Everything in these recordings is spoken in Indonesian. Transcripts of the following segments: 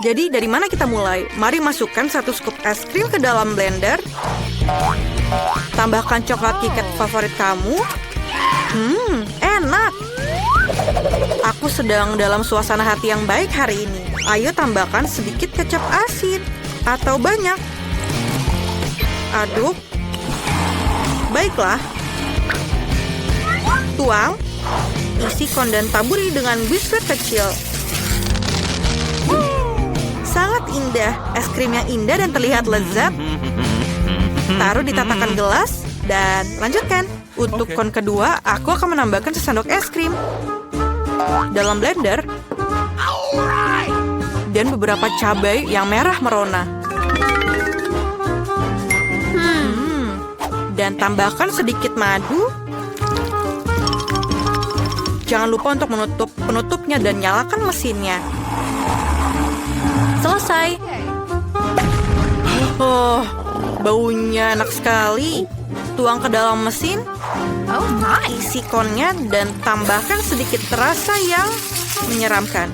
Jadi dari mana kita mulai? Mari masukkan 1 scoop es krim ke dalam blender. Tambahkan coklat KitKat favorit kamu. Enak. Aku sedang dalam suasana hati yang baik hari ini. Ayo tambahkan sedikit kecap asin. Atau banyak. Aduk. Baiklah. Tuang. Isi kon dan taburi dengan whisker kecil. Sangat indah. Es krim yang indah dan terlihat lezat. Taruh di tatakan gelas. Dan lanjutkan. Untuk kon kedua, aku akan menambahkan sesendok es krim dalam blender. Dan beberapa cabai yang merah merona. Dan tambahkan sedikit madu. Jangan lupa untuk menutup penutupnya dan nyalakan mesinnya. Selesai. Oh, baunya enak sekali. Tuang ke dalam mesin. Isi konnya dan tambahkan sedikit rasa yang menyeramkan.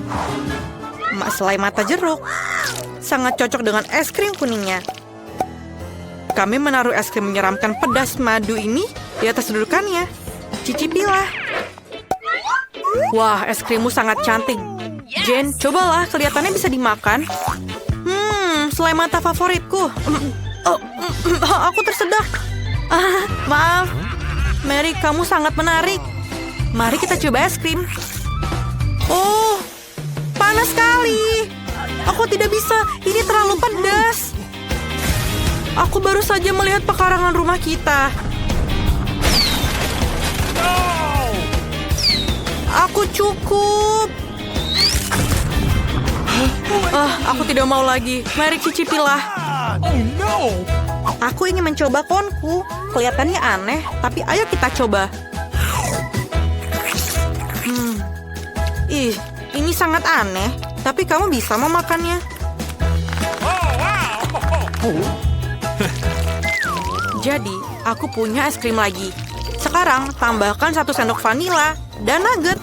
Selai mata jeruk. Sangat cocok dengan es krim kuningnya. Kami menaruh es krim menyeramkan pedas madu ini di atas dudukannya. Cicipilah. Wah, es krimmu sangat cantik. Jane, cobalah, kelihatannya bisa dimakan. Selai mata favoritku. Aku tersedak. Maaf. Mary, kamu sangat menarik. Mari kita coba es krim. Oh, panas sekali. Aku tidak bisa, ini terlalu pedas. Aku baru saja melihat pekarangan rumah kita. Aku cukup. Aku tidak mau lagi. Mari cicipilah. Aku ingin mencoba konku. Kelihatannya aneh, tapi ayo kita coba. Ini sangat aneh, tapi kamu bisa memakannya. Jadi, aku punya es krim lagi. Sekarang, tambahkan 1 sendok vanila dan nugget.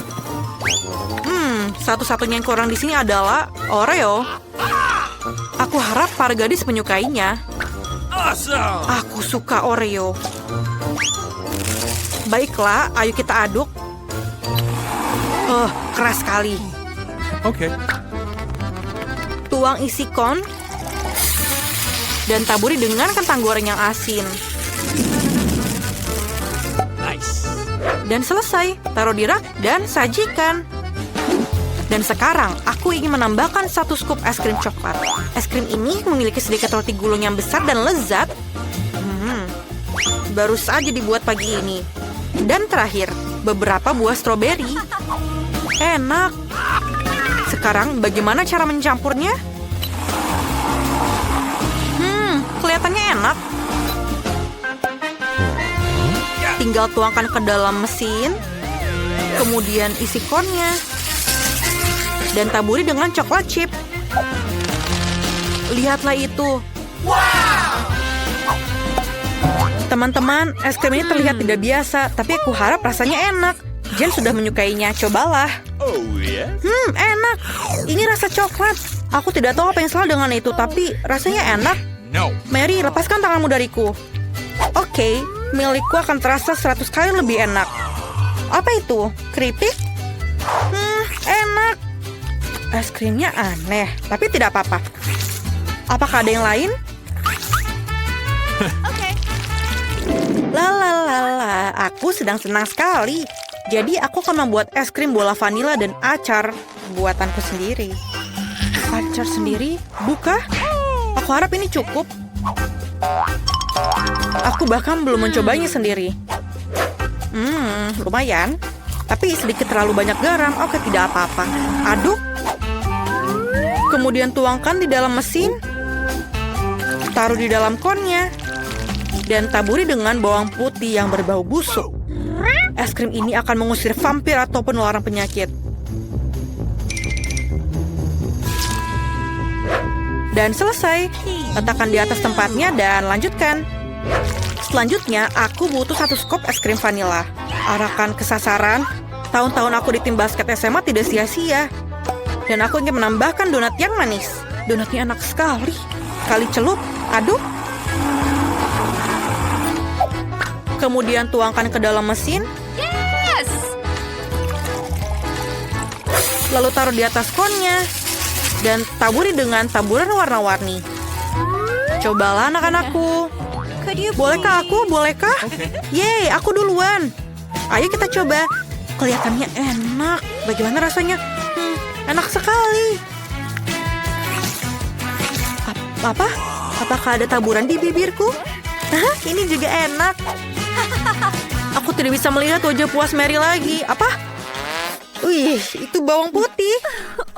Satu-satunya yang kurang di sini adalah Oreo. Aku harap para gadis menyukainya. Aku suka Oreo. Baiklah, ayo kita aduk. Keras sekali. Oke. Tuang isi kon. Dan taburi dengan kentang goreng yang asin. Nice. Dan selesai. Taruh di rak dan sajikan. Dan sekarang, aku ingin menambahkan 1 scoop es krim coklat. Es krim ini memiliki sedikit roti gulung yang besar dan lezat. Baru saja dibuat pagi ini. Dan terakhir, beberapa buah stroberi. Enak. Sekarang, bagaimana cara mencampurnya? Kelihatannya enak. Tinggal tuangkan ke dalam mesin. Kemudian isi konnya. Dan taburi dengan coklat chip. Lihatlah itu. Teman-teman, es krim ini terlihat tidak biasa, tapi aku harap rasanya enak. Jen sudah menyukainya, cobalah. Enak. Ini rasa coklat. Aku tidak tahu apa yang salah dengan itu, tapi rasanya enak. Mary, lepaskan tanganmu dariku. Oke, milikku akan terasa 100 kali lebih enak. Apa itu? Keripik? Enak. Es krimnya aneh, tapi tidak apa-apa. Apakah ada yang lain? Lalalala, aku sedang senang sekali. Jadi aku akan membuat es krim bola vanila dan acar buatanku sendiri. Acar sendiri? Buka? Aku harap ini cukup. Aku bahkan belum mencobanya sendiri. Lumayan. Tapi sedikit terlalu banyak garam. Oke, tidak apa-apa. Aduk. Kemudian tuangkan di dalam mesin. Taruh di dalam konnya. Dan taburi dengan bawang putih yang berbau busuk. Es krim ini akan mengusir vampir atau penularan penyakit. Dan selesai. Letakkan di atas tempatnya dan lanjutkan. Selanjutnya, aku butuh 1 scoop es krim vanila. Arahkan ke sasaran. Tahun-tahun aku di tim basket SMA tidak sia-sia. Dan aku ingin menambahkan donat yang manis. donatnya enak sekali. Kali celup, aduk. Kemudian tuangkan ke dalam mesin. Yes! Lalu taruh di atas konnya. Dan taburi dengan taburan warna-warni. Cobalah anak-anakku. Bolehkah aku? Bolehkah? Yeay, aku duluan. Ayo kita coba. Kelihatannya enak. Bagaimana rasanya? Enak sekali. Apa? Apakah ada taburan di bibirku? Hah, ini juga enak. Aku tidak bisa melihat wajah puas Mary lagi. Apa? Wih, itu bawang putih.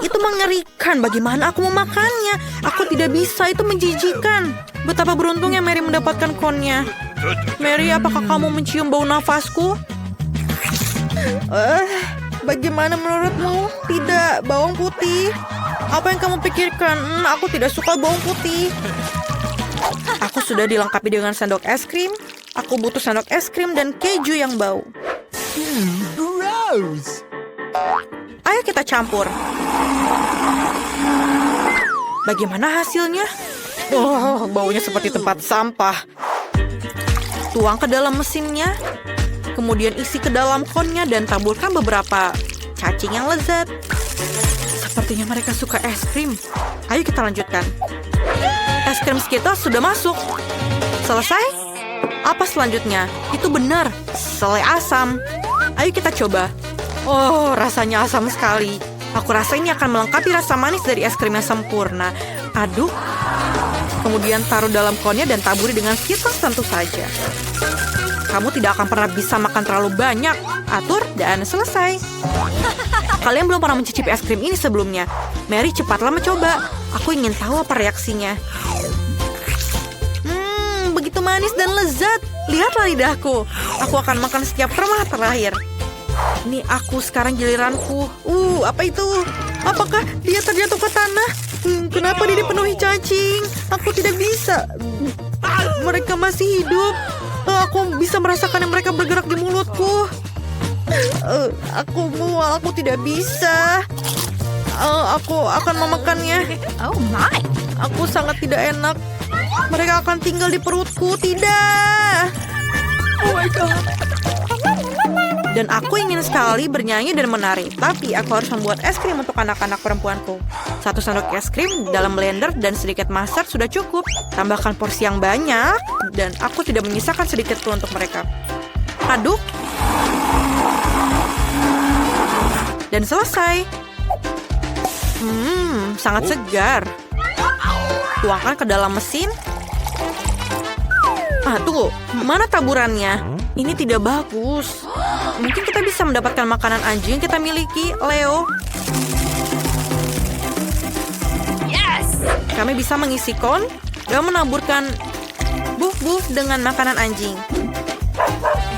Itu mengerikan. Bagaimana aku mau makannya? Aku tidak bisa, itu menjijikan. Betapa beruntungnya Mary mendapatkan konnya. Mary, apakah kamu mencium bau nafasku? Bagaimana menurutmu? Tidak, bawang putih. Apa yang kamu pikirkan? Aku tidak suka bawang putih. Aku sudah dilengkapi dengan sendok es krim. Aku butuh sendok es krim dan keju yang bau. Gross. Ayo kita campur. Bagaimana hasilnya? Oh, baunya seperti tempat sampah. Tuang ke dalam mesinnya. Kemudian isi ke dalam konnya dan taburkan beberapa cacing yang lezat. Sepertinya mereka suka es krim. Ayo kita lanjutkan. Es krim Skittles sudah masuk. Selesai? Apa selanjutnya? Itu benar, selai asam. Ayo kita coba. Oh, rasanya asam sekali. Aku rasa ini akan melengkapi rasa manis dari es krim yang sempurna. Aduk. Kemudian taruh dalam konnya dan taburi dengan Skittles tentu saja. Kamu tidak akan pernah bisa makan terlalu banyak. Atur dan selesai. Kalian belum pernah mencicipi es krim ini sebelumnya. Mary, cepatlah mencoba. Aku ingin tahu apa reaksinya. Begitu manis dan lezat. Lihatlah lidahku. Aku akan makan setiap permah terakhir. Ini aku sekarang giliranku. Apa itu? Apakah dia terjatuh ke tanah? Kenapa dia dipenuhi cacing? Aku tidak bisa. Mereka masih hidup. Aku bisa merasakan yang mereka bergerak di mulutku. Aku mual, aku tidak bisa. Aku akan memakannya. Oh my. Aku sangat tidak enak. Mereka akan tinggal di perutku. Tidak. Oh my God. Dan aku ingin sekali bernyanyi dan menari. Tapi aku harus membuat es krim untuk anak-anak perempuanku. 1 sendok es krim dalam blender dan sedikit mustard sudah cukup. Tambahkan porsi yang banyak. Dan aku tidak menyisakan sedikit pun untuk mereka. Aduk. Dan selesai. Sangat segar. Tuangkan ke dalam mesin. Tunggu. Mana taburannya? Ini tidak bagus. Mungkin kita bisa mendapatkan makanan anjing yang kita miliki, Leo. Yes! Kami bisa mengisi kon dan menaburkan buf-buf dengan makanan anjing.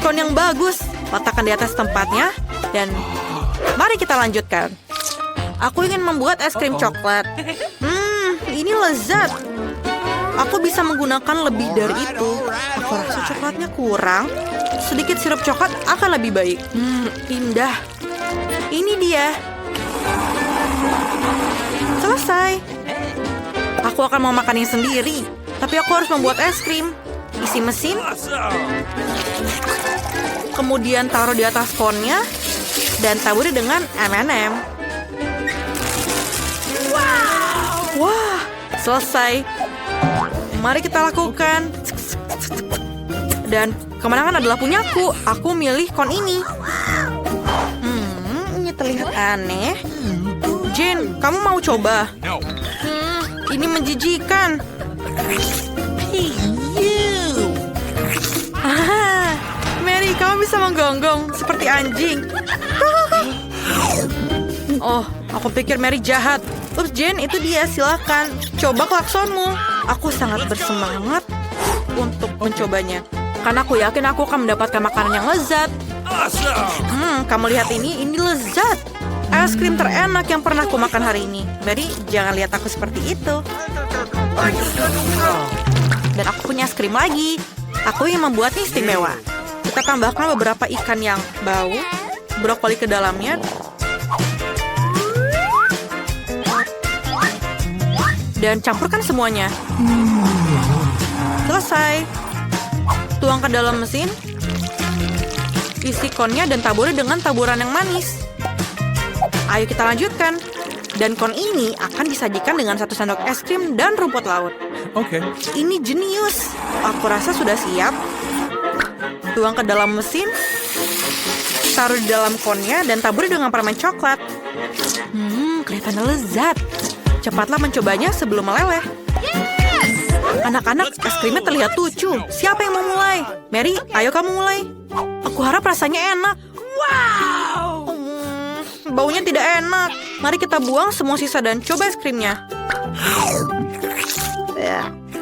Kon yang bagus. Letakkan di atas tempatnya. Dan mari kita lanjutkan. Aku ingin membuat es krim coklat. Ini lezat. Aku bisa menggunakan lebih dari itu. Aku rasa coklatnya kurang. Sedikit sirup coklat akan lebih baik. Indah. Ini dia. Selesai. Aku akan mau makannya sendiri. Tapi aku harus membuat es krim. Isi mesin. Kemudian taruh di atas konnya. Dan taburi dengan M&M. Wah, selesai. Mari kita lakukan. Dan kemenangan adalah punyaku. Aku milih kon ini. Ini terlihat aneh. Jane, kamu mau coba? No. Ini menjijikan. Mary, kamu bisa menggonggong seperti anjing. Oh, aku pikir Mary jahat. Ups, Jane, itu dia. Silakan. Coba klaksonmu. Aku sangat bersemangat untuk mencobanya. Karena aku yakin aku akan mendapatkan makanan yang lezat. Awesome. Kamu lihat ini lezat. Es krim terenak yang pernah aku makan hari ini. Mary, jangan lihat aku seperti itu. Dan aku punya es krim lagi. Aku ingin membuatnya istimewa. Kita tambahkan beberapa ikan yang bau, brokoli ke dalamnya, dan campurkan semuanya. Selesai. Tuang ke dalam mesin. Isi konnya dan taburi dengan taburan yang manis. Ayo kita lanjutkan. Dan kon ini akan disajikan dengan 1 sendok es krim dan rumput laut. Okay. Ini jenius. Aku rasa sudah siap. Tuang ke dalam mesin. Taruh di dalam konnya dan taburi dengan permen coklat. Kelihatannya lezat. Cepatlah mencobanya sebelum meleleh. Yes! Anak-anak, es krimnya terlihat lucu. Siapa yang mau mulai? Mary, ayo kamu mulai. Aku harap rasanya enak. Wow! Baunya tidak enak. Mari kita buang semua sisa dan coba es krimnya.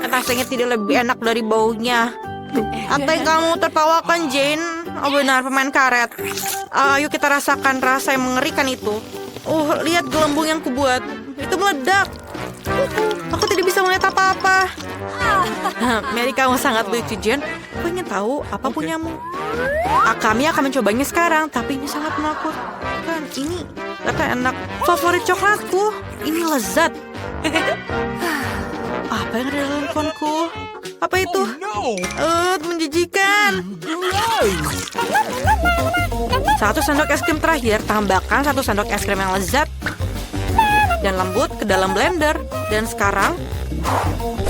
Rasanya tidak lebih enak dari baunya. Apa yang kamu tertawakan, Jane? Oh benar, permen karet. Ayo kita rasakan rasa yang mengerikan itu. Lihat gelembung yang kubuat. Itu meledak. Aku tidak bisa melihat apa-apa. Mary, kamu sangat lucu, Jane. Aku ingin tahu apa punyamu. Kami akan mencobanya sekarang, tapi ini sangat menakutkan. Ini enak. Favorit coklatku. Ini lezat. Apa yang ada dalam konku? Apa itu? Menjijikan. 1 sendok es krim terakhir, tambahkan 1 sendok es krim yang lezat dan lembut ke dalam blender. Dan sekarang,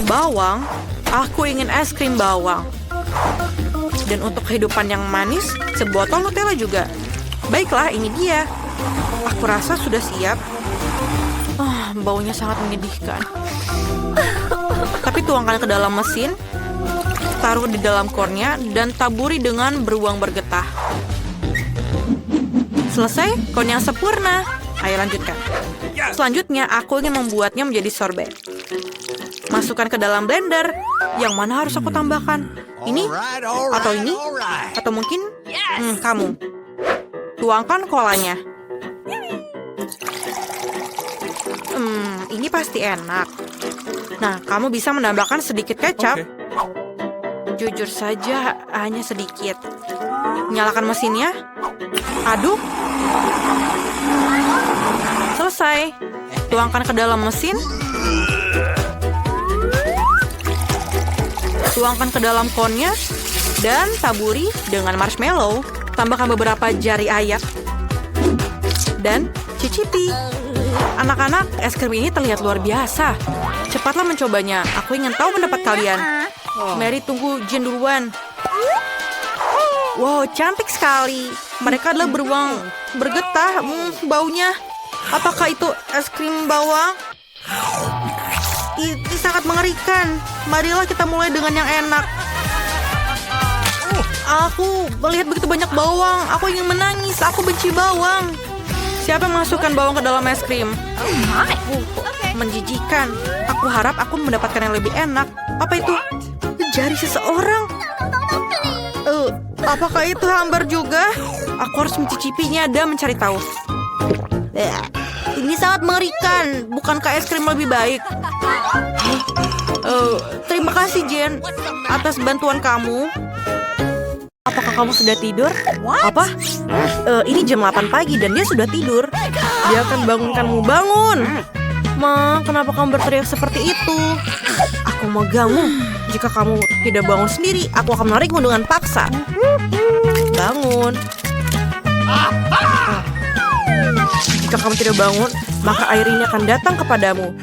bawang. Aku ingin es krim bawang. Dan untuk kehidupan yang manis, sebotol Nutella juga. Baiklah, ini dia. Aku rasa sudah siap. Baunya sangat menyedihkan. Tapi tuangkan ke dalam mesin, taruh di dalam kornya, dan taburi dengan beruang bergetah. Selesai, kon yang sempurna. Ayo lanjutkan. Selanjutnya, aku ingin membuatnya menjadi sorbet. Masukkan ke dalam blender. Yang mana harus aku tambahkan? Ini? Atau ini? Atau mungkin? Kamu. Tuangkan kolanya. Ini pasti enak. Nah, kamu bisa menambahkan sedikit kecap. Jujur saja, hanya sedikit. Nyalakan mesinnya. Aduk. Selesai. Tuangkan ke dalam mesin. Tuangkan ke dalam konnya. Dan taburi dengan marshmallow. Tambahkan beberapa jari ayak. Dan cicipi. Anak-anak, es krim ini terlihat luar biasa. Cepatlah mencobanya. Aku ingin tahu pendapat kalian. Mary, tunggu Jane duluan. Wow, cantik sekali. Mereka adalah beruang bergetah. Baunya. Apakah itu es krim bawang? Ini sangat mengerikan. Marilah kita mulai dengan yang enak. Aku melihat begitu banyak bawang. Aku ingin menangis. Aku benci bawang. Siapa yang masukkan bawang ke dalam es krim? Menjijikan. Aku harap aku mendapatkan yang lebih enak. Apa itu? Jari seseorang. Apakah itu hambar juga? Aku harus mencicipinya dan mencari tahu. Ini sangat mengerikan. Bukankah es krim lebih baik? Terima kasih, Jen, atas bantuan kamu. Apakah kamu sudah tidur? Apa? Ini jam 8 pagi dan dia sudah tidur. Dia akan bangunkanmu. Bangun! Ma, kenapa kamu berteriak seperti itu? Aku megangmu. Jika kamu tidak bangun sendiri, aku akan menarikmu dengan paksa. Bangun. Jika kamu tidak bangun, maka air ini akan datang kepadamu.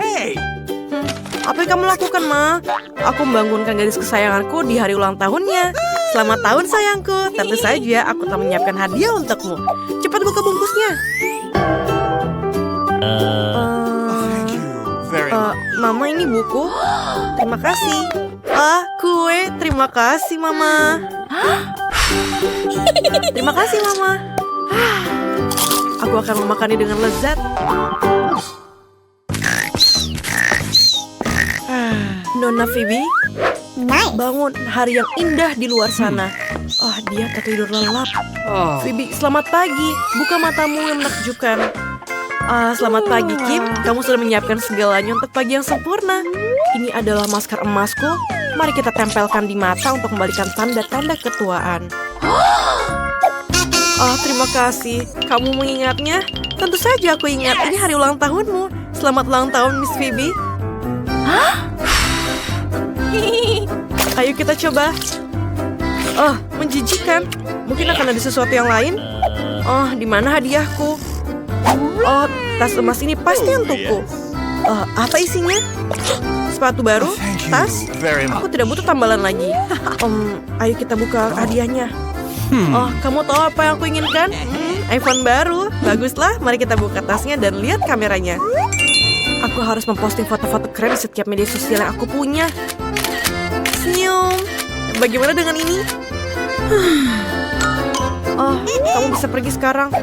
Apa yang kamu lakukan, Ma? Aku membangunkan gadis kesayanganku di hari ulang tahunnya. Selamat tahun, sayangku. Tentu saja, aku telah menyiapkan hadiah untukmu. Cepat buka bungkusnya. Mama, ini buku. Terima kasih. Kue. Terima kasih, Mama. Terima kasih, Mama. Aku akan memakannya dengan lezat. Nona Phoebe, bangun, hari yang indah di luar sana. Dia tertidur lelap. Phoebe, selamat pagi. Buka matamu yang menakjubkan. Selamat pagi, Kim. Kamu sudah menyiapkan segalanya untuk pagi yang sempurna. Ini adalah masker emasku. Mari kita tempelkan di mata untuk membalikan tanda-tanda ketuaan. Terima kasih. Kamu mengingatnya? Tentu saja aku ingat. Ini hari ulang tahunmu. Selamat ulang tahun, Miss Phoebe. Ayo kita coba. Oh, menjijikan. Mungkin akan ada sesuatu yang lain. Oh, di mana hadiahku? Oh, tas emas ini pasti untukku. Apa isinya? Sepatu baru? Tas? Aku tidak butuh tambalan lagi. Ayo kita buka hadiahnya. Oh, kamu tahu apa yang aku inginkan? iPhone baru. Baguslah, mari kita buka tasnya dan lihat kameranya. Aku harus memposting foto-foto keren di setiap media sosial yang aku punya. Senyum. Bagaimana dengan ini? Oh, kamu bisa pergi sekarang.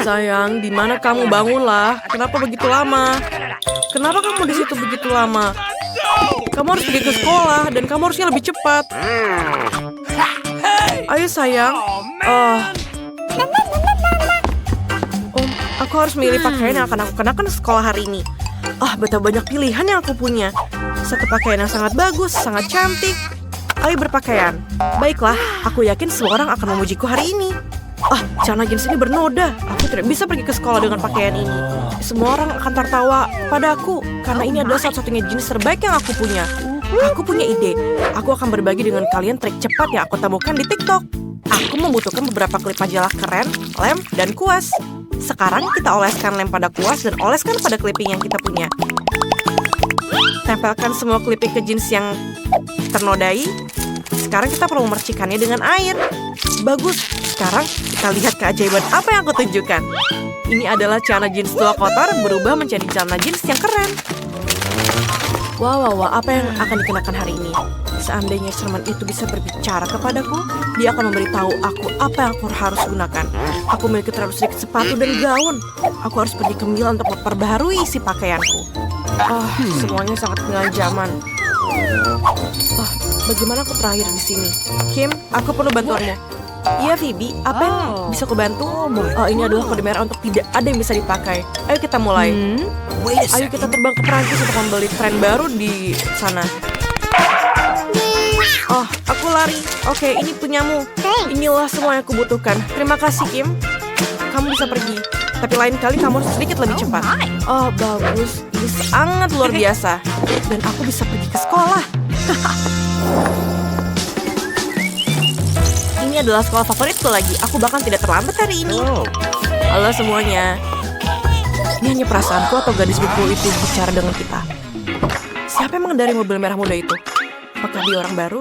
Sayang, di mana kamu? Bangunlah. Kenapa begitu lama? Kenapa kamu di situ begitu lama? Kamu harus pergi ke sekolah dan kamu harusnya lebih cepat. Ayo sayang. Aku harus memilih pakaian yang akan aku kenakan ke sekolah hari ini. Betapa banyak pilihan yang aku punya. Satu pakaian yang sangat bagus, sangat cantik. Ayo berpakaian. Baiklah, aku yakin semua orang akan memujiku hari ini. Celana jeans ini bernoda. Aku tidak bisa pergi ke sekolah dengan pakaian ini. Semua orang akan tertawa padaku karena ini adalah satu-satunya jeans terbaik yang aku punya. Aku punya ide. Aku akan berbagi dengan kalian trik cepat yang aku temukan di TikTok. Aku membutuhkan beberapa klip majalah keren, lem, dan kuas. Sekarang kita oleskan lem pada kuas dan oleskan pada clipping yang kita punya. Tempelkan semua clipping ke jeans yang ternodai. Sekarang kita perlu memercikannya dengan air. Bagus. Sekarang kita lihat keajaiban apa yang aku tunjukkan. Ini adalah celana jeans tua kotor berubah menjadi celana jeans yang keren. Wow, apa yang akan dikenakan hari ini? Seandainya Sherman itu bisa berbicara kepadaku, dia akan memberitahu aku apa yang aku harus gunakan. Aku memiliki terlalu sedikit sepatu dan gaun. Aku harus pergi ke Mila untuk memperbaharui isi pakaianku. Semuanya sangat ketinggalan zaman. Bagaimana aku terakhir di sini? Kim, aku perlu bantuanmu. Iya, Phoebe. Apa yang bisa aku bantu? Ini adalah kode merah untuk tidak ada yang bisa dipakai. Ayo kita mulai. Ayo kita terbang ke Perancis untuk membeli tren baru di sana. Aku lari. Oke, ini punyamu. Inilah semua yang aku butuhkan. Terima kasih, Kim. Kamu bisa pergi. Tapi lain kali kamu harus sedikit lebih cepat. Bagus. Ini sangat luar biasa. Dan aku bisa pergi ke sekolah. Ini adalah sekolah favoritku lagi. Aku bahkan tidak terlambat hari ini. Halo semuanya. Ini hanya perasaanku atau gadis buku itu bicara dengan kita? Siapa yang mengendarai mobil merah muda itu? Apakah dia orang baru?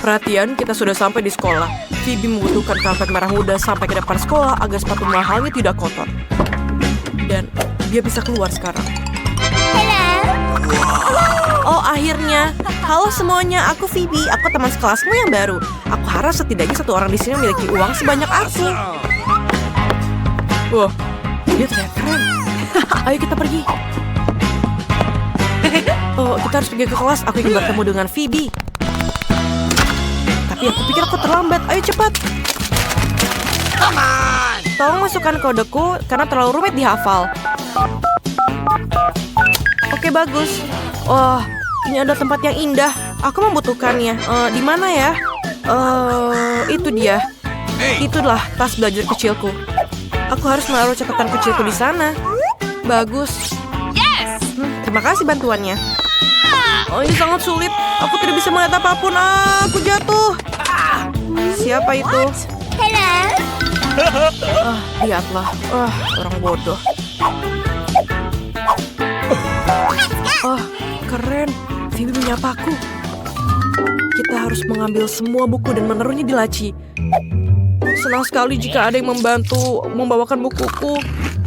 Perhatian, kita sudah sampai di sekolah. Phoebe membutuhkan karpet merah muda sampai ke depan sekolah agar sepatu mahalnya tidak kotor. Dan dia bisa keluar sekarang. Akhirnya. Halo semuanya, aku Phoebe. Aku teman sekelasmu yang baru. Aku harap setidaknya satu orang di sini memiliki uang sebanyak aku. Wah, dia terlihat keren. Ayo kita pergi. Kita harus pergi ke kelas. Aku ingin bertemu dengan Phoebe. Tapi aku pikir aku terlambat. Ayo cepat. Tolong masukkan kodeku karena terlalu rumit dihafal. Oke, bagus. Ini ada tempat yang indah. Aku membutuhkannya. Di mana ya? Itu dia. Itulah tas belajar kecilku. Aku harus menaruh catatan kecilku di sana. Bagus. Terima kasih bantuannya. Ini sangat sulit. Aku tidak bisa melihat apapun. Aku jatuh. Siapa itu? Lihatlah. Orang bodoh. Keren. Phoebe menyapaku. Kita harus mengambil semua buku dan menaruhnya di laci. Senang sekali jika ada yang membantu membawakan bukuku.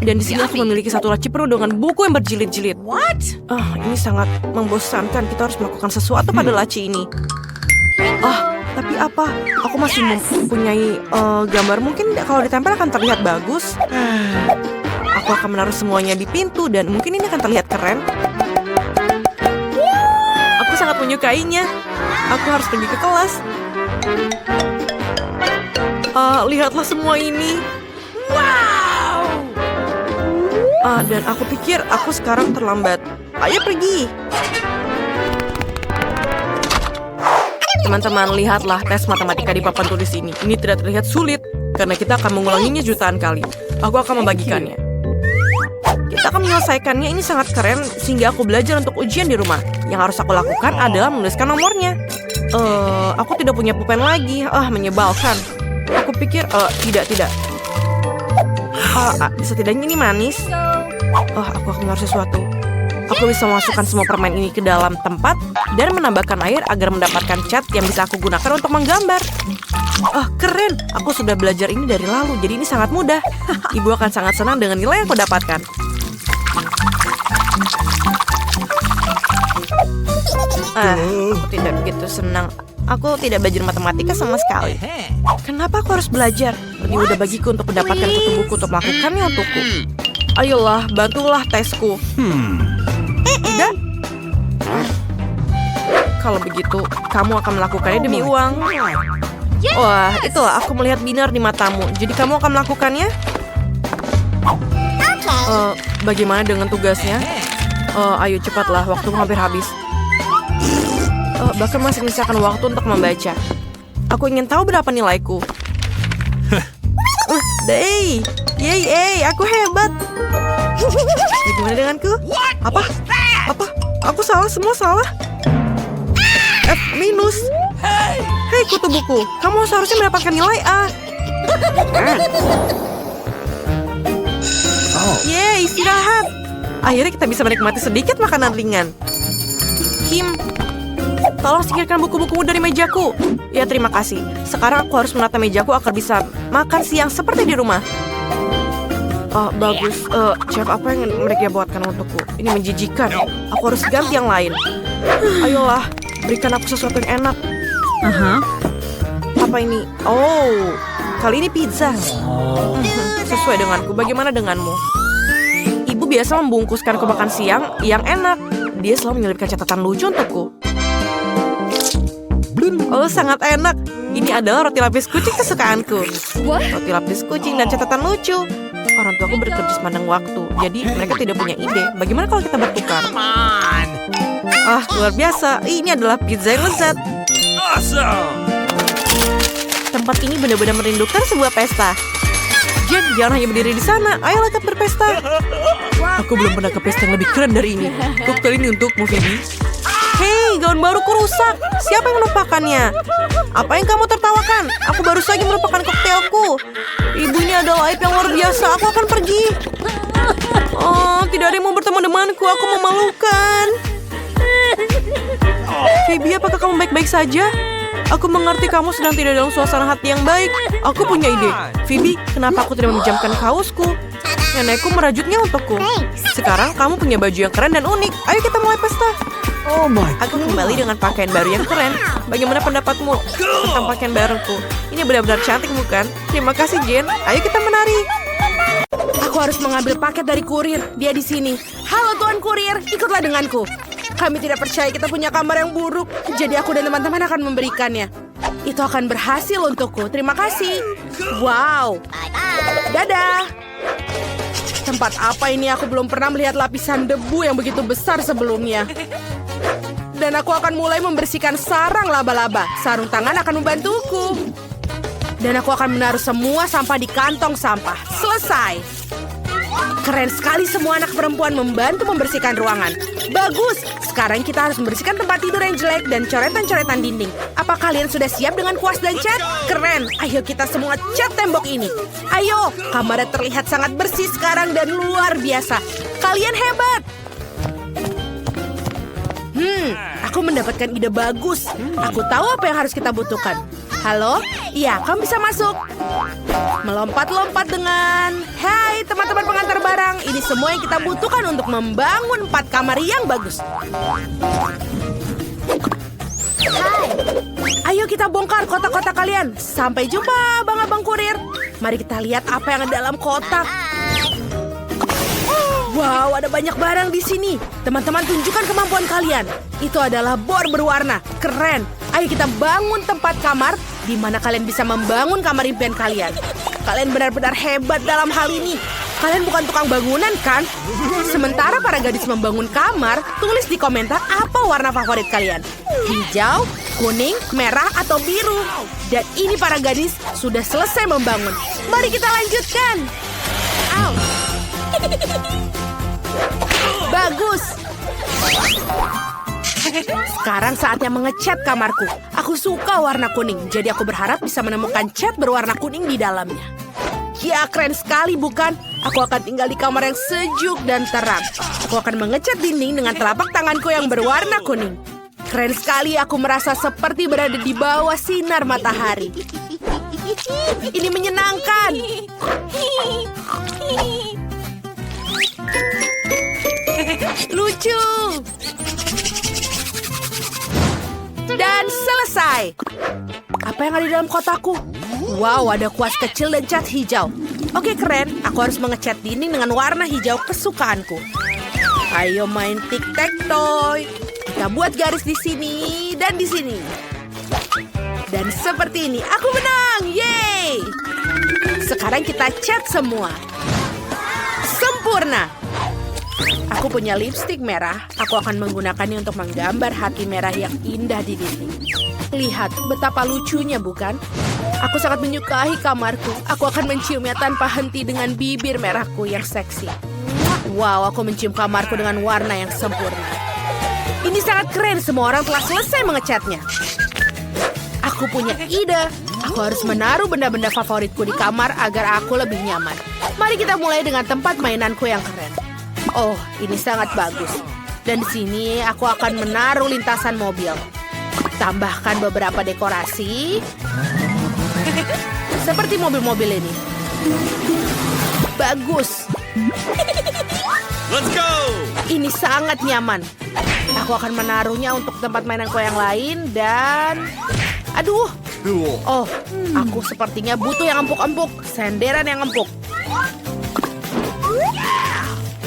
Dan di sini aku memiliki satu laci penuh dengan buku yang berjilid-jilid. Ini sangat membosankan. Kita harus melakukan sesuatu pada laci ini. Tapi apa? Aku masih mempunyai gambar. Mungkin kalau ditempel akan terlihat bagus. Aku akan menaruh semuanya di pintu dan mungkin ini akan terlihat keren. Aku sangat menyukainya. Aku harus pergi ke kelas. Lihatlah semua ini. Wow! Dan aku pikir aku sekarang terlambat. Ayo pergi. Teman-teman, lihatlah tes matematika di papan tulis ini. Ini tidak terlihat sulit, karena kita akan mengulanginya jutaan kali. Aku akan membagikannya. Kita Kita akan menyelesaikannya, ini sangat keren sehingga aku belajar untuk ujian di rumah. Yang harus aku lakukan adalah menuliskan nomornya. Aku tidak punya pulpen lagi. Menyebalkan. Aku pikir, tidak. Setidaknya ini manis. Aku akan harus sesuatu. Aku bisa memasukkan semua permen ini ke dalam tempat dan menambahkan air agar mendapatkan cat yang bisa aku gunakan untuk menggambar. Keren. Aku sudah belajar ini dari lalu, jadi ini sangat mudah. Ibu akan sangat senang dengan nilai yang aku dapatkan. Aku tidak begitu senang. Aku tidak belajar matematika sama sekali. Kenapa aku harus belajar? Lebih mudah bagiku untuk mendapatkan satu buku untuk melakukannya untukku. Ayolah, bantulah tesku. Tidak. Kalau begitu, kamu akan melakukannya demi uang. Wah, itulah aku melihat binar di matamu. Jadi kamu akan melakukannya? Bagaimana dengan tugasnya? Ayo cepatlah, waktu hampir habis. Bahkan masih menyisakan waktu untuk membaca. Aku ingin tahu berapa nilaiku. Yeay, aku hebat. Bagaimana denganku? Apa? Aku salah, semua salah. F minus. Hei, kutu buku. Kamu seharusnya mendapatkan nilai A. Yeay, istirahat. Akhirnya kita bisa menikmati sedikit makanan ringan. Kim, tolong singkirkan buku-bukumu dari mejaku. Ya, terima kasih. Sekarang aku harus menata mejaku agar bisa makan siang seperti di rumah. Bagus. Chef, apa yang mereka buatkan untukku? Ini menjijikan. Aku harus ganti yang lain. Ayolah, berikan aku sesuatu yang enak. Apa ini? Kali ini pizza. Sesuai denganku. Bagaimana denganmu? Ibu biasa membungkuskanku makan siang yang enak. Dia selalu menyelipkan catatan lucu untukku. Sangat enak. Ini adalah roti lapis kucing kesukaanku. Roti lapis kucing dan catatan lucu. Orang tuaku bekerja sepanjang waktu, jadi mereka tidak punya ide. Bagaimana kalau kita bertukar? Luar biasa. Ini adalah pizza yang lezat. Awesome. Tempat ini benar-benar merindukan sebuah pesta. Jen, jangan hanya berdiri di sana. Ayolah kita berpesta. Aku belum pernah ke pesta yang lebih keren dari ini. Kok kali ini untukmu, Phoebe? Hei, gaun baruku rusak. Siapa yang melupakannya? Apa yang kamu tertawakan? Aku baru saja melupakan koktailku. Ibu, ini adalah aib yang luar biasa. Aku akan pergi. Tidak ada yang mau bertemu denganku. Aku memalukan. Phoebe, apakah kamu baik-baik saja? Aku mengerti kamu sedang tidak dalam suasana hati yang baik. Aku punya ide. Phoebe, kenapa aku tidak meminjamkan kaosku? Nenekku merajutnya untukku. Sekarang kamu punya baju yang keren dan unik. Ayo kita mulai pesta. Aku kembali dengan pakaian baru yang keren. Bagaimana pendapatmu tentang pakaian baruku? Ini benar-benar cantik, bukan? Terima kasih, Jen. Ayo kita menari. Aku harus mengambil paket dari kurir. Dia di sini. Halo, Tuan Kurir. Ikutlah denganku. Kami tidak percaya kita punya kamar yang buruk. Jadi aku dan teman-teman akan memberikannya. Itu akan berhasil untukku. Terima kasih. Wow. Dadah. Tempat apa ini? Aku belum pernah melihat lapisan debu yang begitu besar sebelumnya. Dan aku akan mulai membersihkan sarang laba-laba. Sarung tangan akan membantuku. Dan aku akan menaruh semua sampah di kantong sampah. Selesai. Keren sekali semua anak perempuan membantu membersihkan ruangan. Bagus. Sekarang kita harus membersihkan tempat tidur yang jelek dan coretan-coretan dinding. Apa kalian sudah siap dengan kuas dan cat? Keren. Ayo kita semua cat tembok ini. Ayo. Kamarnya terlihat sangat bersih sekarang dan luar biasa. Kalian hebat. Aku mendapatkan ide bagus. Aku tahu apa yang harus kita butuhkan. Halo? Iya, kamu bisa masuk. Melompat-lompat dengan... Hai, teman-teman pengantar barang. Ini semua yang kita butuhkan untuk membangun 4 kamar yang bagus. Ayo kita bongkar kotak-kotak kalian. Sampai jumpa, Abang-abang kurir. Mari kita lihat apa yang ada dalam kotak. Wow, ada banyak barang di sini. Teman-teman, tunjukkan kemampuan kalian. Itu adalah bor berwarna. Keren. Ayo kita bangun tempat kamar di mana kalian bisa membangun kamar impian kalian. Kalian benar-benar hebat dalam hal ini. Kalian bukan tukang bangunan, kan? Sementara para gadis membangun kamar, tulis di komentar apa warna favorit kalian. Hijau, kuning, merah, atau biru. Dan ini para gadis sudah selesai membangun. Mari kita lanjutkan. Bagus. Sekarang saatnya mengecat kamarku. Aku suka warna kuning, jadi aku berharap bisa menemukan cat berwarna kuning di dalamnya. Ya, keren sekali bukan? Aku akan tinggal di kamar yang sejuk dan terang. Aku akan mengecat dinding dengan telapak tanganku yang berwarna kuning. Keren sekali, aku merasa seperti berada di bawah sinar matahari. Ini menyenangkan. Lucu. Dan selesai. Apa yang ada di dalam kotaku? Wow, ada kuas kecil dan cat hijau. Oke, keren. Aku harus mengecat dinding dengan warna hijau kesukaanku. Ayo main tic-tac-toe. Kita buat garis di sini dan di sini. Dan seperti ini, aku menang. Yeay! Sekarang kita cat semua. Sempurna. Aku punya lipstik merah. Aku akan menggunakannya untuk menggambar hati merah yang indah di dinding. Lihat betapa lucunya, bukan? Aku sangat menyukai kamarku. Aku akan menciumnya tanpa henti dengan bibir merahku yang seksi. Wow, aku mencium kamarku dengan warna yang sempurna. Ini sangat keren. Semua orang telah selesai mengecatnya. Aku punya ide. Aku harus menaruh benda-benda favoritku di kamar agar aku lebih nyaman. Mari kita mulai dengan tempat mainanku yang keren. Oh, ini sangat bagus. Dan di sini aku akan menaruh lintasan mobil. Tambahkan beberapa dekorasi. Seperti mobil-mobil ini. Bagus. Let's go! Ini sangat nyaman. Aku akan menaruhnya untuk tempat mainanku yang lain dan... Aduh. Oh, aku sepertinya butuh yang empuk-empuk. Senderan yang empuk.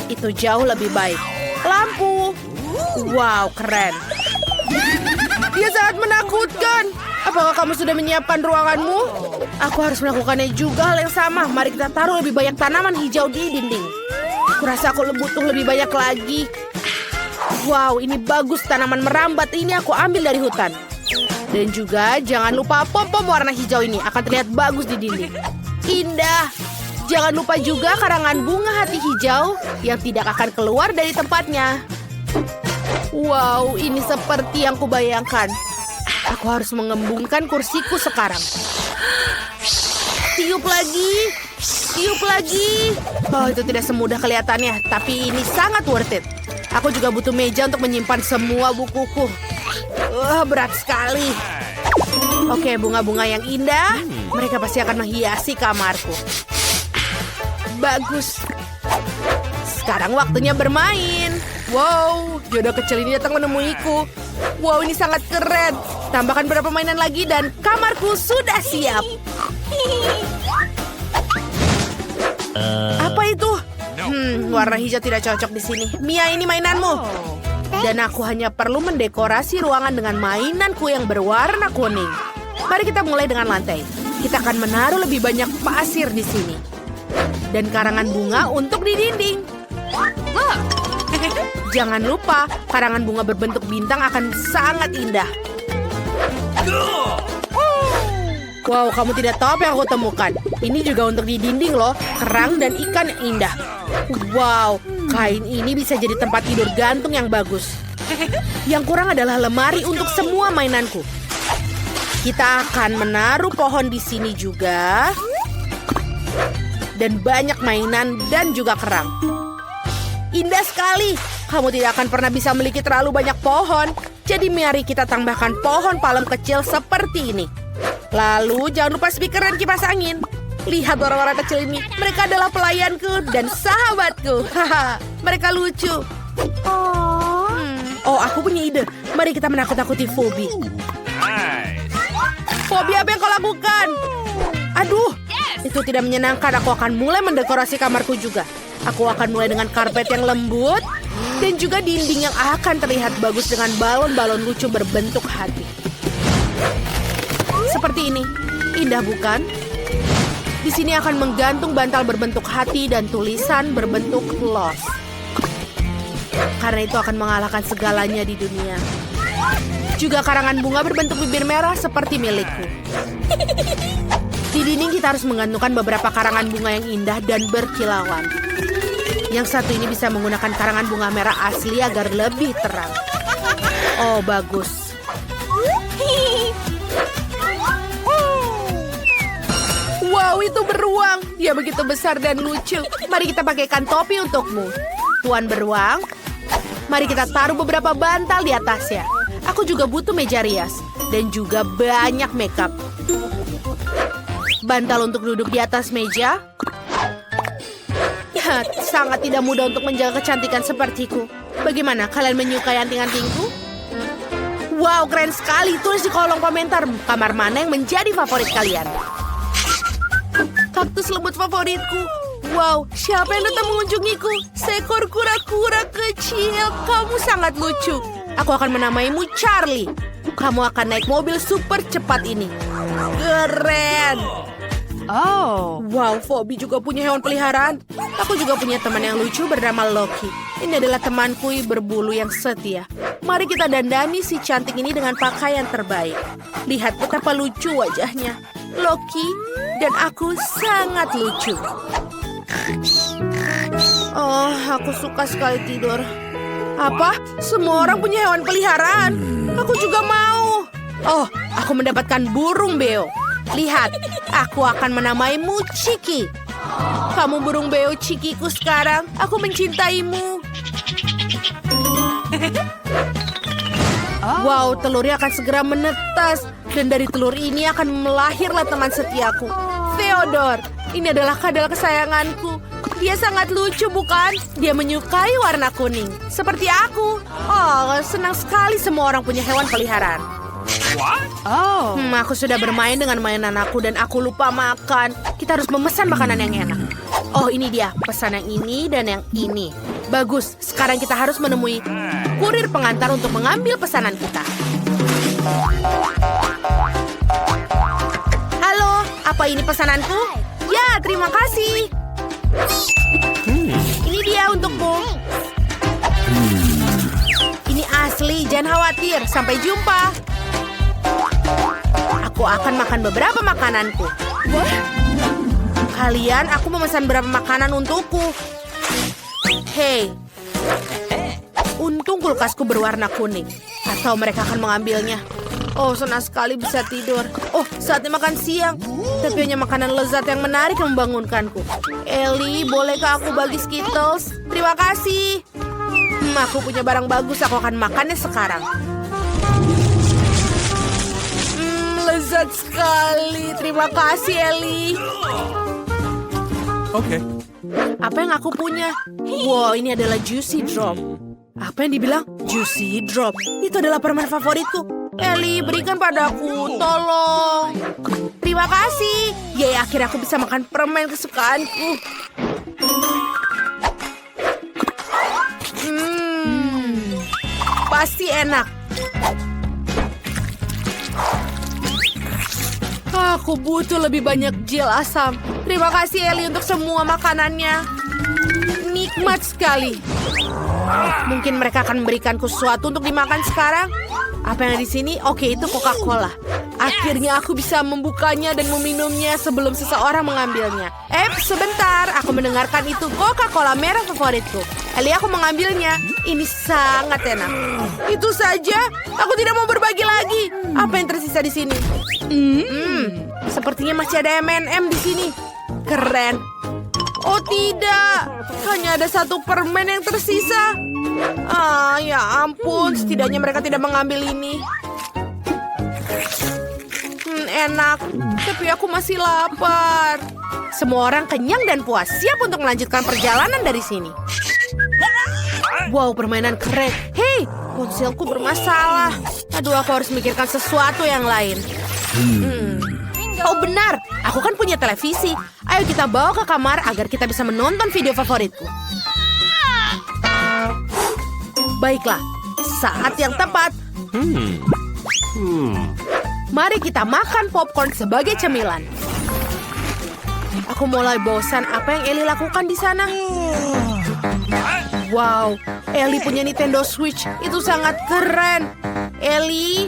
Itu jauh lebih baik. Lampu. Wow, keren. Dia sangat menakutkan. Apakah kamu sudah menyiapkan ruanganmu? Aku harus melakukannya juga hal yang sama. Mari kita taruh lebih banyak tanaman hijau di dinding. Kurasa aku butuh lebih banyak lagi. Wow, ini bagus tanaman merambat. Ini aku ambil dari hutan. Dan juga jangan lupa pom-pom warna hijau ini akan terlihat bagus di dinding. Indah. Jangan lupa juga karangan bunga hati hijau yang tidak akan keluar dari tempatnya. Wow, ini seperti yang kubayangkan. Aku harus mengembungkan kursiku sekarang. Tiup lagi. Tiup lagi. Oh, itu tidak semudah kelihatannya, tapi ini sangat worth it. Aku juga butuh meja untuk menyimpan semua bukuku. Berat sekali. Oke, bunga-bunga yang indah. Mereka pasti akan menghiasi kamarku. Bagus. Sekarang waktunya bermain. Wow, jodoh kecil ini datang menemuiku. Wow, ini sangat keren. Tambahkan beberapa mainan lagi dan kamarku sudah siap. Apa itu? Warna hijau tidak cocok di sini. Mia, ini mainanmu. Dan aku hanya perlu mendekorasi ruangan dengan mainanku yang berwarna kuning. Mari kita mulai dengan lantai. Kita akan menaruh lebih banyak pasir di sini. Dan karangan bunga untuk di dinding. Jangan lupa, karangan bunga berbentuk bintang akan sangat indah. Wow, kamu tidak tahu apa yang aku temukan. Ini juga untuk di dinding loh. Kerang dan ikan yang indah. Wow, kain ini bisa jadi tempat tidur gantung yang bagus. Yang kurang adalah lemari untuk semua mainanku. Kita akan menaruh pohon di sini juga. Dan banyak mainan dan juga kerang. Indah sekali. Kamu tidak akan pernah bisa memiliki terlalu banyak pohon. Jadi mari kita tambahkan pohon palem kecil seperti ini. Lalu jangan lupa speaker dan kipas angin. Lihat orang-orang kecil ini. Mereka adalah pelayanku dan sahabatku. Mereka lucu. Oh, aku punya ide. Mari kita menakut-nakuti Phoebe. Nice. Phoebe, apa yang kau lakukan? Aduh, itu tidak menyenangkan. Aku akan mulai mendekorasi kamarku juga. Aku akan mulai dengan karpet yang lembut dan juga dinding yang akan terlihat bagus dengan balon-balon lucu berbentuk hati. Seperti ini. Indah bukan? Di sini akan menggantung bantal berbentuk hati dan tulisan berbentuk lost. Karena itu akan mengalahkan segalanya di dunia. Juga karangan bunga berbentuk bibir merah seperti milikku. Di dinding kita harus menggantungkan beberapa karangan bunga yang indah dan berkilauan. Yang satu ini bisa menggunakan karangan bunga merah asli agar lebih terang. Oh, bagus. Wow, itu beruang. Dia begitu besar dan lucu. Mari kita pakaikan topi untukmu. Tuan beruang, mari kita taruh beberapa bantal di atasnya. Aku juga butuh meja rias. Dan juga banyak makeup. Bantal untuk duduk di atas meja. Ya, sangat tidak mudah untuk menjaga kecantikan sepertiku. Bagaimana, kalian menyukai anting-antingku? Wow, keren sekali. Tulis di kolom komentar kamar mana yang menjadi favorit kalian. Kaktus lembut favoritku. Wow, siapa yang datang mengunjungiku? Seekor kura-kura kecil. Kamu sangat lucu. Aku akan menamaimu Charlie. Kamu akan naik mobil super cepat ini. Keren. Oh. Wow, Phoebe juga punya hewan peliharaan. Aku juga punya teman yang lucu bernama Loki. Ini adalah temanku berbulu yang setia. Mari kita dandani si cantik ini dengan pakaian terbaik. Lihat betapa lucu wajahnya. Loki dan aku sangat lucu. Oh, aku suka sekali tidur. Apa? Semua orang punya hewan peliharaan. Aku juga mau. Oh, aku mendapatkan burung beo. Lihat, aku akan menamaimu Chiki. Kamu burung beo Chikiku sekarang. Aku mencintaimu. Wow, telurnya akan segera menetas. Dan dari telur ini akan melahirlah teman setiaku. Theodore, ini adalah kadal kesayanganku. Dia sangat lucu, bukan? Dia menyukai warna kuning. Seperti aku. Oh, senang sekali semua orang punya hewan peliharaan. Oh. Aku sudah bermain dengan mainan aku dan aku lupa makan. Kita harus memesan makanan yang enak. Oh, ini dia. Pesan yang ini dan yang ini. Bagus. Sekarang kita harus menemui kurir pengantar untuk mengambil pesanan kita. Halo, apa ini pesananku? Ya, terima kasih. Ini dia untukmu. Ini asli, jangan khawatir. Sampai jumpa. Aku akan makan beberapa makananku. Kalian, aku memesan beberapa makanan untukku. Hei. Untung kulkasku berwarna kuning. Atau mereka akan mengambilnya. Oh, senang sekali bisa tidur. Oh, saatnya makan siang. Tapi hanya makanan lezat yang menarik yang membangunkanku. Ellie, bolehkah aku bagi Skittles? Terima kasih. Aku punya barang bagus. Aku akan makannya sekarang. Lezat sekali. Terima kasih, Ellie. Okay. Apa yang aku punya? Wow, ini adalah Juicy Drop. Apa yang dibilang? Juicy Drop. Itu adalah permen favoritku. Ellie, berikan padaku. Tolong. Terima kasih. Yeay, akhirnya aku bisa makan permen kesukaanku. Pasti enak. Aku butuh lebih banyak gel asam. Terima kasih, Ellie, untuk semua makanannya. Nikmat sekali. Mungkin mereka akan memberikanku sesuatu untuk dimakan sekarang. Apa yang ada di sini? Oke, itu Coca-Cola. Akhirnya aku bisa membukanya dan meminumnya sebelum seseorang mengambilnya. Sebentar. Aku mendengarkan itu Coca-Cola merah favoritku. Ellie, aku mengambilnya. Ini sangat enak. Itu saja. Aku tidak mau berbagi lagi. Apa yang tersisa di sini? Sepertinya masih ada M&M di sini. Keren. Oh tidak, hanya ada satu permen yang tersisa. Ya ampun, setidaknya mereka tidak mengambil ini. Enak, tapi aku masih lapar. Semua orang kenyang dan puas, siap untuk melanjutkan perjalanan dari sini. Wow, permainan keren. Hei, ponselku bermasalah. Aduh, aku harus memikirkan sesuatu yang lain. Oh benar, aku kan punya televisi. Ayo kita bawa ke kamar agar kita bisa menonton video favoritku. Baiklah, saat yang tepat. Mari kita makan popcorn sebagai cemilan. Aku mulai bosan. Apa yang Ellie lakukan di sana? Wow, Ellie punya Nintendo Switch. Itu sangat keren. Ellie,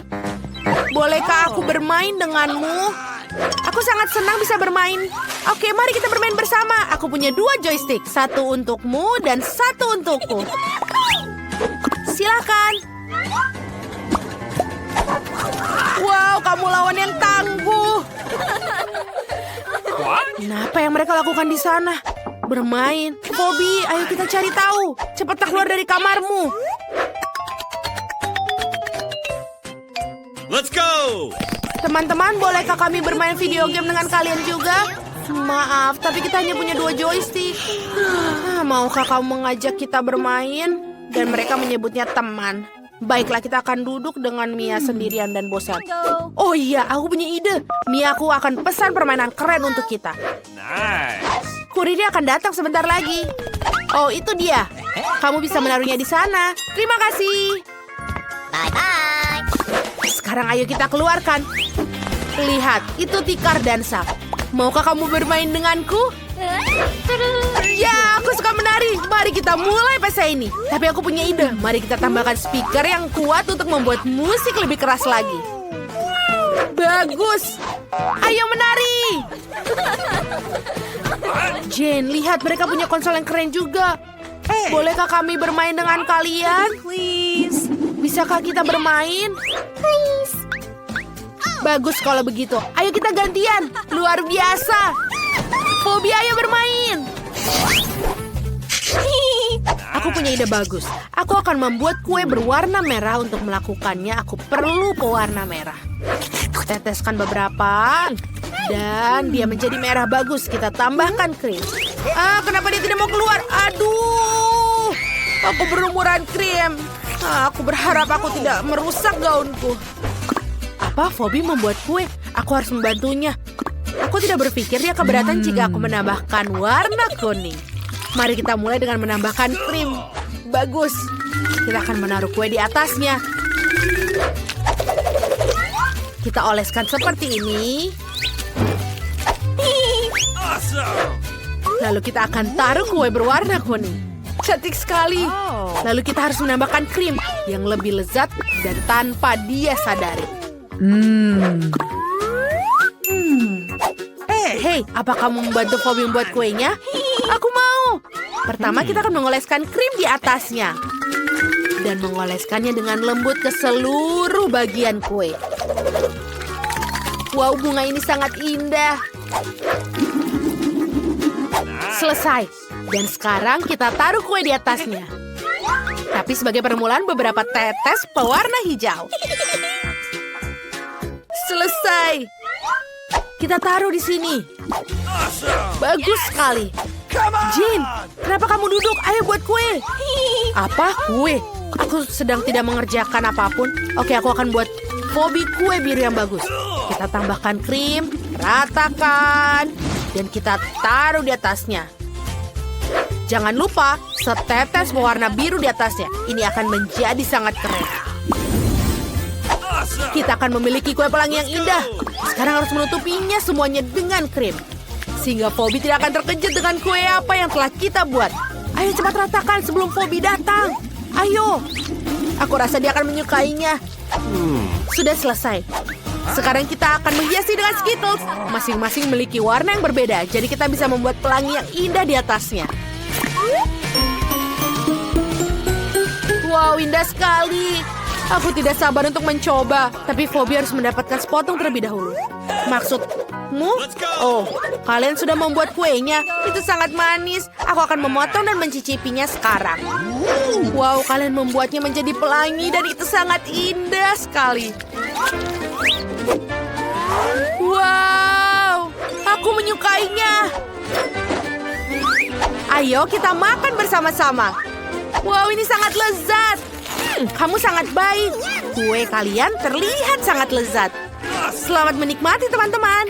bolehkah aku bermain denganmu? Aku sangat senang bisa bermain. Oke, mari kita bermain bersama. Aku punya 2 joystick. 1 untukmu dan 1 untukku. Silakan. Wow, kamu lawan yang tangguh. What? Kenapa yang mereka lakukan di sana? Bermain. Bobby, ayo kita cari tahu. Cepat keluar dari kamarmu. Let's go! Teman-teman, bolehkah kami bermain video game dengan kalian juga? Maaf, tapi kita hanya punya 2 joystick. Maukah kamu mengajak kita bermain? Dan mereka menyebutnya teman. Baiklah, kita akan duduk dengan Mia sendirian dan bosan. Oh iya, aku punya ide. Mia, aku akan pesan permainan keren untuk kita. Nice! Kurirnya akan datang sebentar lagi. Oh, itu dia. Kamu bisa menaruhnya di sana. Terima kasih. Bye-bye. Sekarang ayo kita keluarkan. Lihat, itu tikar dan sak. Maukah kamu bermain denganku? Ya, aku suka menari. Mari kita mulai pesta ini. Tapi aku punya ide. Mari kita tambahkan speaker yang kuat untuk membuat musik lebih keras lagi. Bagus. Ayo menari. Jane, lihat mereka punya konsol yang keren juga. Bolehkah kami bermain dengan kalian? Please. Bisakah kita bermain? Please. Bagus kalau begitu. Ayo kita gantian. Luar biasa. Bobby, ayo bermain. Aku punya ide bagus. Aku akan membuat kue berwarna merah. Untuk melakukannya, aku perlu pewarna merah. Teteskan beberapa. Dan dia menjadi merah bagus. Kita tambahkan krim. Kenapa dia tidak mau keluar? Aduh. Aku berlumuran krim. Aku berharap aku tidak merusak gaunku. Apa? Bobby membuat kue. Aku harus membantunya. Aku tidak berpikir dia keberatan jika aku menambahkan warna kuning. Mari kita mulai dengan menambahkan krim. Bagus. Kita akan menaruh kue di atasnya. Kita oleskan seperti ini. Awesome! Lalu kita akan taruh kue berwarna kuning. Cantik sekali. Lalu kita harus menambahkan krim yang lebih lezat dan tanpa dia sadari. Hei, apa kamu membantu Bobby membuat kuenya? Aku mau. Pertama kita akan mengoleskan krim di atasnya. Dan mengoleskannya dengan lembut ke seluruh bagian kue. Wow, bunga ini sangat indah. Selesai. Dan sekarang kita taruh kue di atasnya. Tapi sebagai permulaan beberapa tetes pewarna hijau. Selesai. Kita taruh di sini. Bagus sekali. Jane, kenapa kamu duduk? Ayo buat kue. Apa? Kue? Aku sedang tidak mengerjakan apapun. Oke, aku akan buat Bobby kue biru yang bagus. Kita tambahkan krim, ratakan, dan kita taruh di atasnya. Jangan lupa setetes pewarna biru di atasnya. Ini akan menjadi sangat keren. Kita akan memiliki kue pelangi yang indah. Sekarang harus menutupinya semuanya dengan krim. Sehingga Bobby tidak akan terkejut dengan kue apa yang telah kita buat. Ayo cepat ratakan sebelum Bobby datang. Ayo. Aku rasa dia akan menyukainya. Sudah selesai. Sekarang kita akan menghiasi dengan Skittles. Masing-masing memiliki warna yang berbeda. Jadi kita bisa membuat pelangi yang indah di atasnya. Wow, indah sekali. Aku tidak sabar untuk mencoba. Tapi Bobby harus mendapatkan sepotong terlebih dahulu. Maksudmu? Oh, kalian sudah membuat kuenya. Itu sangat manis. Aku akan memotong dan mencicipinya sekarang. Wow, kalian membuatnya menjadi pelangi dan itu sangat indah sekali. Wow, aku menyukainya. Ayo kita makan bersama-sama. Wow, ini sangat lezat. Kamu sangat baik. Kue kalian terlihat sangat lezat. Selamat menikmati, teman-teman.